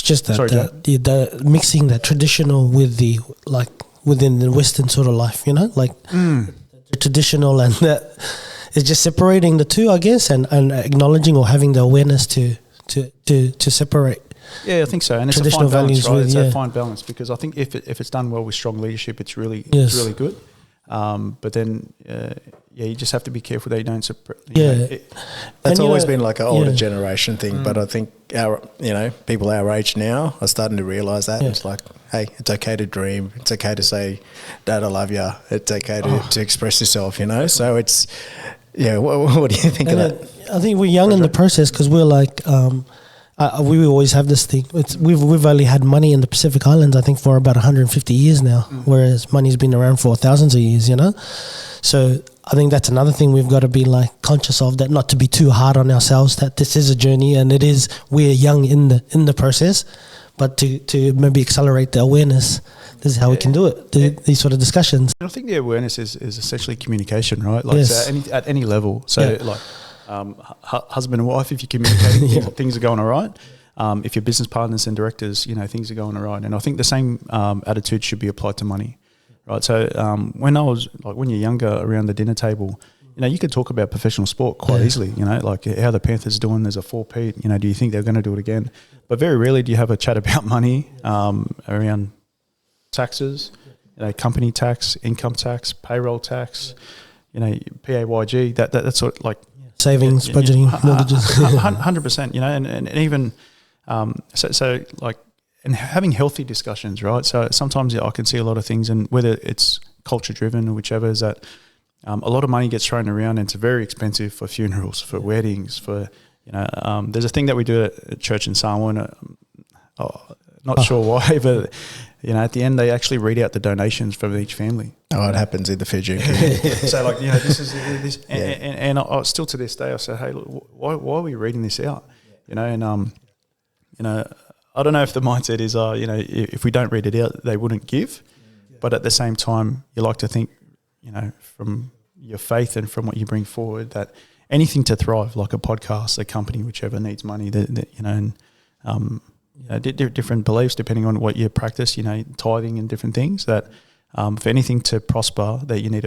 just that Sorry, the mixing that traditional with the like within the Western sort of life, you know, like the traditional and that is just separating the two, I guess, and acknowledging or having the awareness to separate. Yeah, I think so, and it's a fine balance, right? It's a fine balance, because I think if it's done well with strong leadership, it's really good. But then, you just have to be careful that you don't separate. That's always been like an older generation thing, but I think people our age now are starting to realise that. It's like, hey, it's okay to dream. It's okay to say, Dad, I love you. It's okay to express yourself, you know? So it's, what do you think of that? I think we're young in the process, because we're like, we always have this thing. We've only had money in the Pacific Islands, I think, for about 150 years now, whereas money's been around for thousands of years, you know? So I think that's another thing we've got to be like conscious of, that not to be too hard on ourselves, that this is a journey and we're young in the process, but to maybe accelerate the awareness. This is how we can do it, these sort of discussions. I think the awareness is essentially communication, right? Like so at any level. So like husband and wife, if you're communicating, things are going all right. If you're business partners and directors, things are going all right. And I think the same attitude should be applied to money, right? So when you're younger, around the dinner table, you could talk about professional sport quite easily, like how the Panthers are doing, there's a 4-peat, do you think they're going to do it again? But very rarely do you have a chat about money, around taxes, company tax, income tax, payroll tax, PAYG, that sort of like savings, budgeting, mortgages, 100%. And even so like, and having healthy discussions, right? So sometimes I can see a lot of things, and whether it's culture driven or whichever, is that a lot of money gets thrown around, and it's very expensive for funerals, for weddings, for there's a thing that we do at church in Samoa. Not sure why, but at the end they actually read out the donations from each family. Oh, it happens in the Fiji. So like, this is this, and I still to this day I say, hey, look, why are we reading this out? And I don't know if the mindset is, if we don't read it out, they wouldn't give. But at the same time, you like to think, from your faith and from what you bring forward, that anything to thrive, like a podcast, a company, whichever needs money, different beliefs depending on what you practice, tithing and different things, that for anything to prosper, that you need